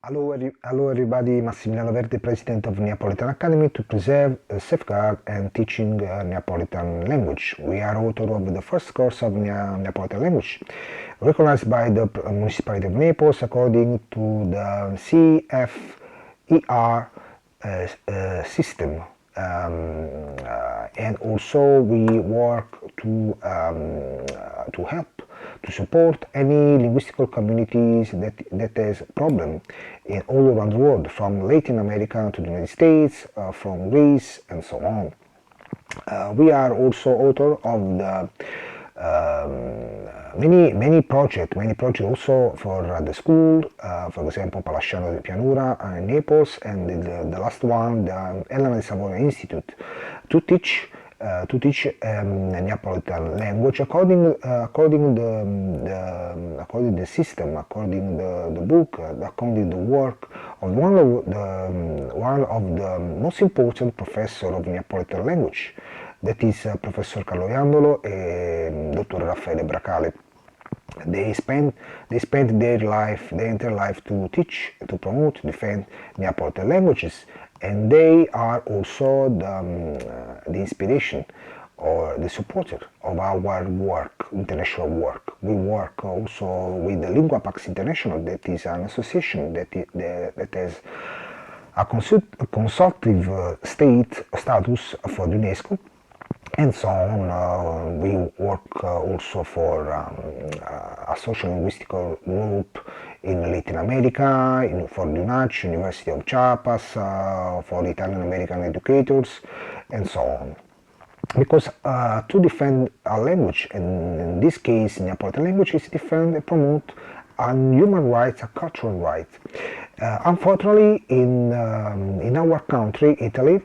Hello everybody, Massimiliano Verdi, President of Neapolitan Academy, to preserve, safeguard and teaching Neapolitan language. We are author of the first course of Neapolitan language, recognized by the municipality of Naples according to the CFER system. And also we work to help to support any linguistical communities that has problem in all around the world, from Latin America to the United States, from Greece and so on. We are also author of the many projects also for the school, for example Palasciano di Pianura in Naples, and the last one, the Elena di Savoia Institute, to teach Neapolitan language according the system, according the book, according the work of one of the most important professor of Neapolitan language, that is Professor Carlo Iandolo and Dr. Raffaele Bracale. They spent their entire life to teach, to promote, defend Neapolitan languages, and they are also the inspiration or the supporter of our work, international work. We work also with the Lingua Pax International, that is an association that has a consultative status for UNESCO, and so on. We work also for a social linguistical group in Latin America, for the UNACH, University of Chiapas, for Italian American educators, and so on. Because to defend a language, and in this case Neapolitan language, is defend and promote a human rights, a cultural right. Unfortunately, in our country, Italy,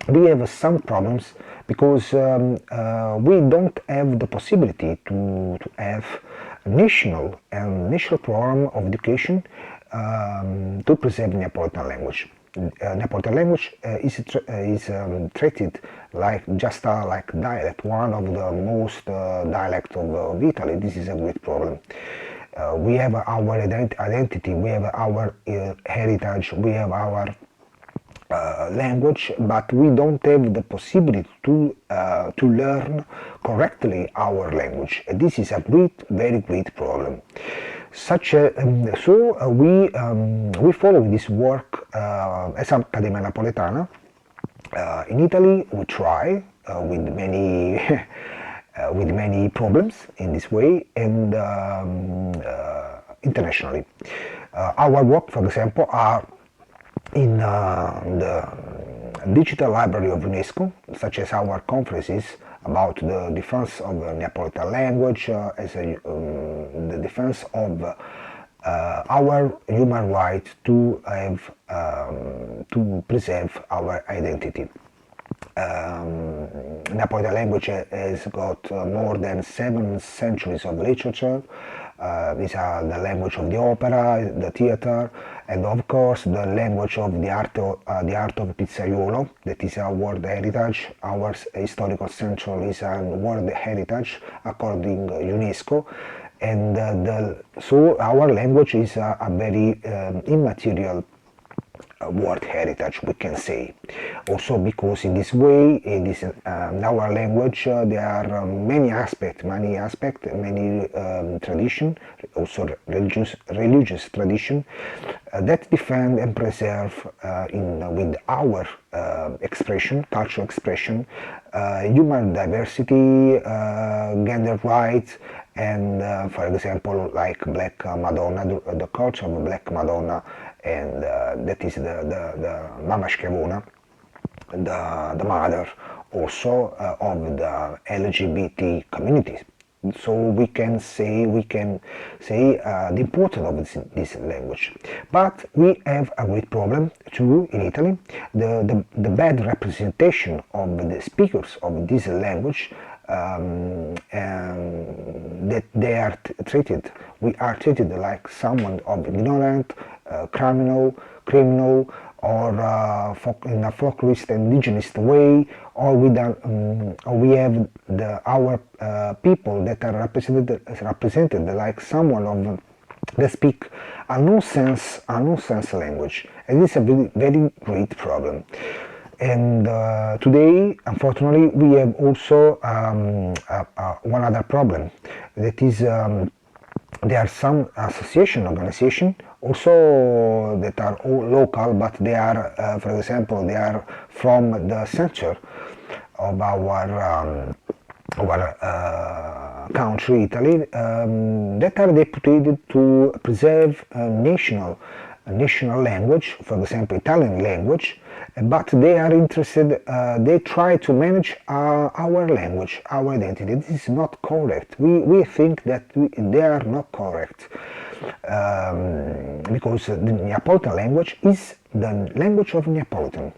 we have some problems because we don't have the possibility to have a national program of education to preserve Neapolitan language. Neapolitan language is treated like just like dialect, one of the most dialect of Italy. This is a great problem. We have our identity, we have our heritage, we have our language, but we don't have the possibility to learn correctly our language. This is a very great problem. We follow this work as Accademia Napoletana. In Italy, we try with many with many problems in this way, and internationally. Our work, for example, are in the digital library of UNESCO, such as our conferences about the defense of the Neapolitan language, the defense of our human right to have to preserve our identity. Neapolitan language has got more than 7 centuries of literature. These are the language of the opera, the theater, and of course the language of the art of pizzaiolo, that is our world heritage. Our historical central is a world heritage according to UNESCO, and so our language is a very immaterial world heritage, we can say. Also because in this way, in our language, there are many aspects, many tradition, also religious tradition that defend and preserve with our expression, cultural expression, human diversity, gender rights, and for example, like Black Madonna, the culture of Black Madonna, and that is the Mama Schiavona, the mother also of the LGBT communities. So we can say the importance of this language. But we have a great problem too in Italy, the bad representation of the speakers of this language, that they are treated. We are treated like someone of ignorant, criminal, or in a folklorist indigenous way, or we have our people that are represented like someone of They speak a nonsense language, and it's a very, very great problem. And today, unfortunately, we have also one other problem. That is, there are some association organization also that are all local, but they are, for example, they are from the center of our country, Italy, that are deputed to preserve national language, for example, Italian language, but they are interested, they try to manage our language, our identity. This is not correct. We think that they are not correct. Because the Neapolitan language is the language of Neapolitan,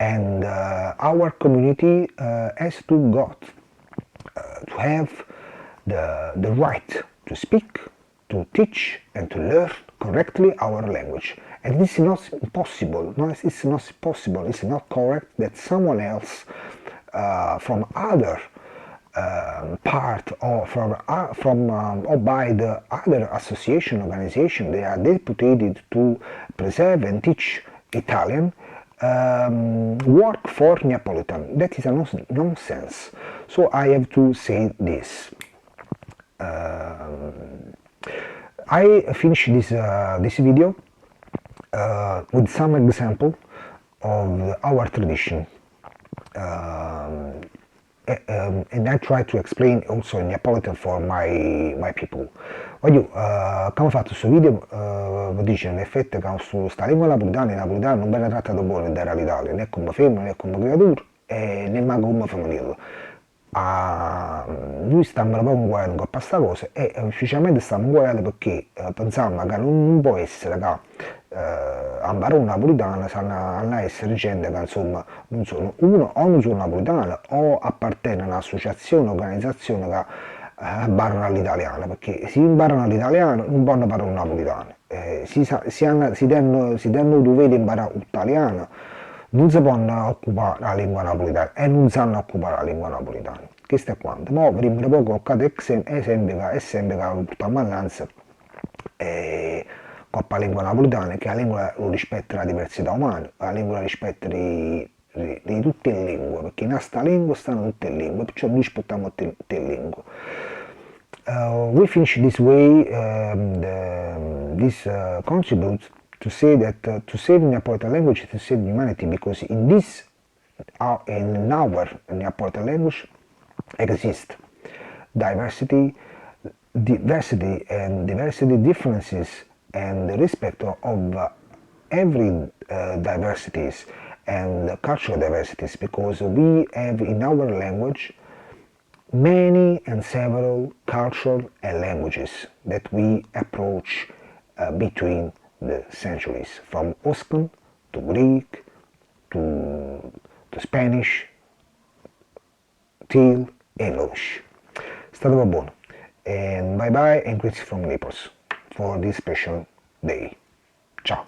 and our community has to have the right to speak, to teach, and to learn correctly our language. And this is not possible. No, it's not possible. It's not correct that someone else from other part or or by the other association organization, they are deputed to preserve and teach Italian, work for Neapolitan. That is a nonsense. So I have to say this. I finish this video with some example of our tradition. And I try to explain also in Neapolitan for my people. Voglio, come ho fatto questo video, vi dice in effetti che su sta lingua napoletana non viene trattato buono in realtà, né come femmina né come creatura e nemmeno come femminile. Noi stiamo proprio guardando a questa cosa e ufficialmente stiamo guardando perché pensiamo che non può essere che a imparare un napoletano sanno essere gente che insomma non sono non sono napoletano o appartengono a un'associazione, organizzazione che imparano l'italiano, perché se imparano l'italiano non possono parlare un napoletano, si danno dovere di imparare l'italiano, non si possono occupare la lingua napoletana e non sanno occupare la lingua napoletana. Questo è quanto. Ma prima di poco ho fatto esempio che portiamo all'anzi con la lingua napoletana, che la lingua lo rispetta la diversità umana, la lingua rispetta di tutte le lingue, perché in questa lingua stanno tutte le lingue, perciò noi rispettiamo tutte le lingue. We finish this way this contribute to say that to save Neapolitan language is to save humanity, because in our Neapolitan language exist diversity, differences, and the respect of every diversities and cultural diversities, because we have in our language many and several cultures and languages that we approach between the centuries, from Oscan to Greek to Spanish till English. Stato buono, and bye bye and greetings from Naples for this special day. Ciao.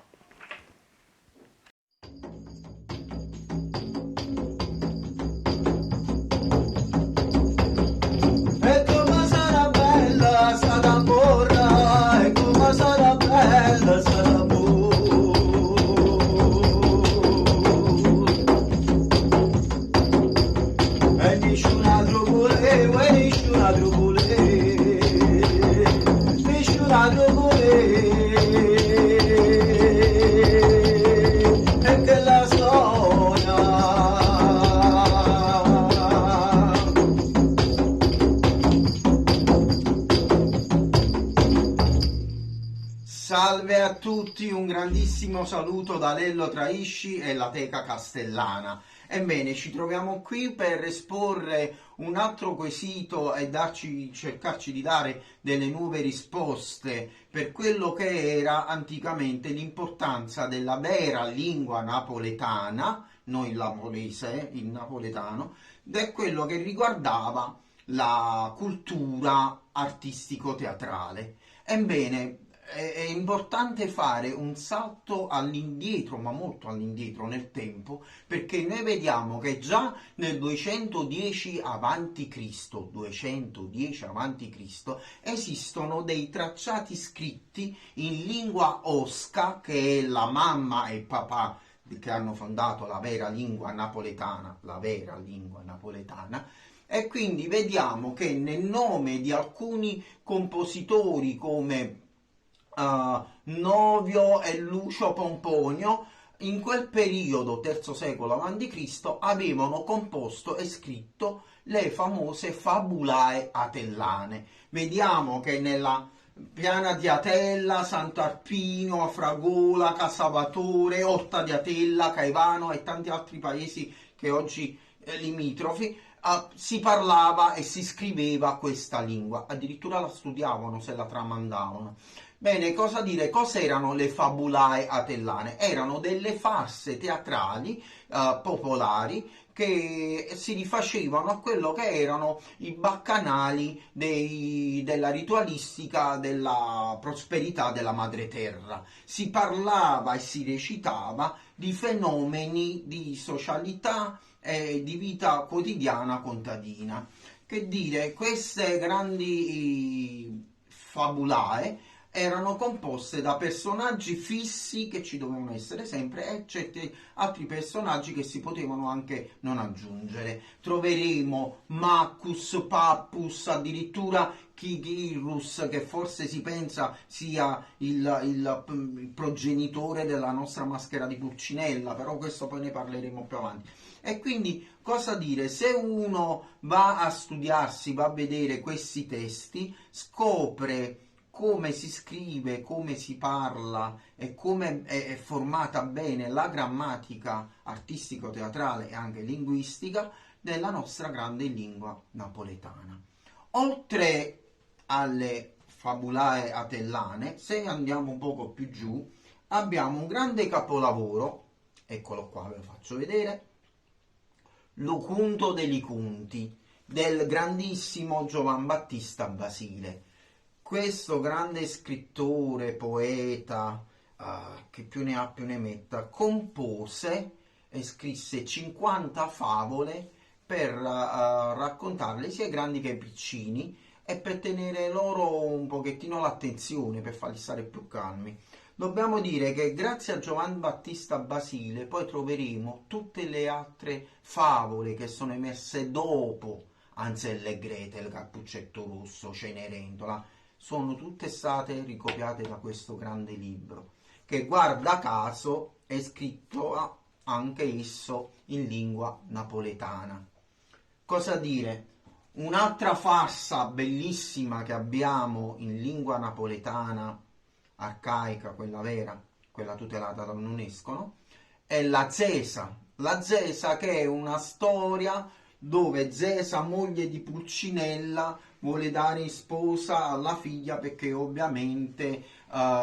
E come sarà bella stata porra, e come sarà bella stata porra. E nessun altro voleva, e nessun altro voleva, nessun altro voleva. E che la storia Salve a tutti, un grandissimo saluto da Lello Traisci e la Teca Castellana. Ebbene, ci troviamo qui per esporre un altro quesito e cercarci di dare delle nuove risposte per quello che era anticamente l'importanza della vera lingua napoletana, non il napolese, il napoletano, ed quello che riguardava la cultura artistico-teatrale. Ebbene, è importante fare un salto all'indietro, ma molto all'indietro nel tempo, perché noi vediamo che già nel 210 avanti Cristo, 210 avanti Cristo, esistono dei tracciati scritti in lingua osca, che è la mamma e il papà che hanno fondato la vera lingua napoletana, la vera lingua napoletana, e quindi vediamo che nel nome di alcuni compositori come Novio e Lucio Pomponio, in quel periodo, III secolo a.C., avevano composto e scritto le famose Fabulae Atellane. Vediamo che nella Piana di Atella, Sant'Arpino, Afragola, Casavatore, Orta di Atella, Caivano e tanti altri paesi che oggi limitrofi, si parlava e si scriveva questa lingua, addirittura la studiavano, se la tramandavano. Bene, cosa dire? Cos'erano le Fabulae Atellane? Erano delle farse teatrali popolari che si rifacevano a quello che erano i baccanali della ritualistica della prosperità della madre terra. Si parlava e si recitava di fenomeni di socialità e di vita quotidiana contadina. Che dire, queste grandi fabulae erano composte da personaggi fissi che ci dovevano essere sempre e certi altri personaggi che si potevano anche non aggiungere. Troveremo Maccus, Pappus, addirittura Chigirrus, che forse si pensa sia il progenitore della nostra maschera di Pulcinella, però questo poi ne parleremo più avanti. E quindi cosa dire? Se uno va a studiarsi, va a vedere questi testi, scopre come si scrive, come si parla e come è formata bene la grammatica artistico-teatrale e anche linguistica della nostra grande lingua napoletana. Oltre alle Fabulae Atellane, se andiamo un poco più giù, abbiamo un grande capolavoro, eccolo qua, ve lo faccio vedere, Lucunto de Licunti, del grandissimo Giovan Battista Basile. Questo grande scrittore, poeta, che più ne ha più ne metta, compose e scrisse 50 favole per raccontarle sia ai grandi che ai piccini e per tenere loro un pochettino l'attenzione, per farli stare più calmi. Dobbiamo dire che grazie a Giovan Battista Basile poi troveremo tutte le altre favole che sono emerse dopo Hansel e Gretel, Cappuccetto Rosso, Cenerentola, sono tutte state ricopiate da questo grande libro, che guarda caso è scritto anche esso in lingua napoletana. Cosa dire? Un'altra farsa bellissima che abbiamo in lingua napoletana, arcaica, quella vera, quella tutelata dall'UNESCO, no? È la Zesa. La Zesa, che è una storia dove Zesa, moglie di Pulcinella, vuole dare in sposa alla figlia perché ovviamente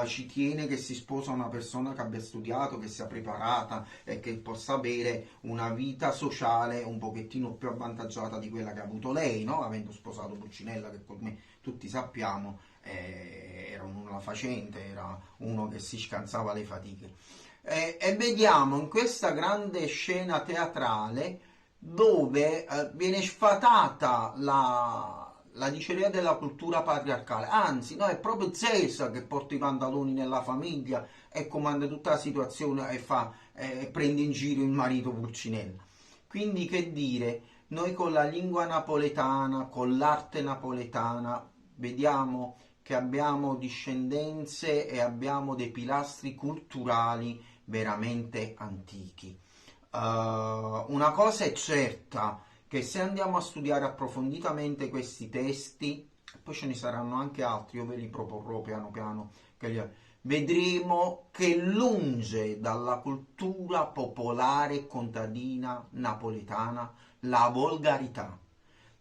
ci tiene che si sposa una persona che abbia studiato, che sia preparata e che possa avere una vita sociale un pochettino più avvantaggiata di quella che ha avuto lei, no? Avendo sposato Pulcinella, che come tutti sappiamo era una facente, era uno che si scansava le fatiche. E vediamo in questa grande scena teatrale dove viene sfatata la diceria della cultura patriarcale, anzi no, è proprio Zesa che porta i pantaloni nella famiglia e comanda tutta la situazione e prende in giro il marito Pulcinella. Quindi che dire, noi con la lingua napoletana, con l'arte napoletana, vediamo che abbiamo discendenze e abbiamo dei pilastri culturali veramente antichi. Una cosa è certa, che se andiamo a studiare approfonditamente questi testi, poi ce ne saranno anche altri, io ve li proporrò piano piano, vedremo che lunge dalla cultura popolare contadina napoletana la volgarità.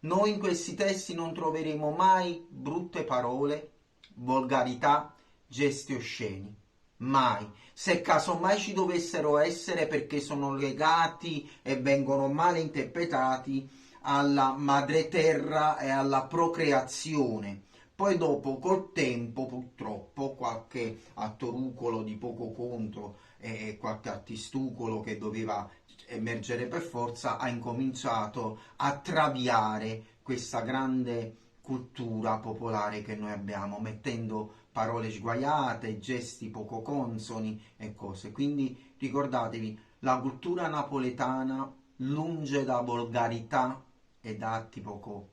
Noi in questi testi non troveremo mai brutte parole, volgarità, gesti osceni. Mai. Se casomai ci dovessero essere, perché sono legati e vengono male interpretati alla madre terra e alla procreazione. Poi dopo, col tempo, purtroppo, qualche attorucolo di poco conto e qualche artistucolo che doveva emergere per forza ha incominciato a traviare questa grande cultura popolare che noi abbiamo, mettendo parole sguaiate, gesti poco consoni e cose. Quindi ricordatevi, la cultura napoletana, lunge da volgarità e da atti poco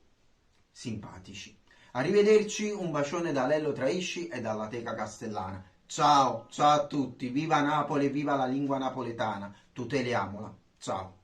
simpatici. Arrivederci, un bacione da Lello Traisci e dalla Teca Castellana. Ciao, ciao a tutti, viva Napoli, viva la lingua napoletana, tuteliamola. Ciao.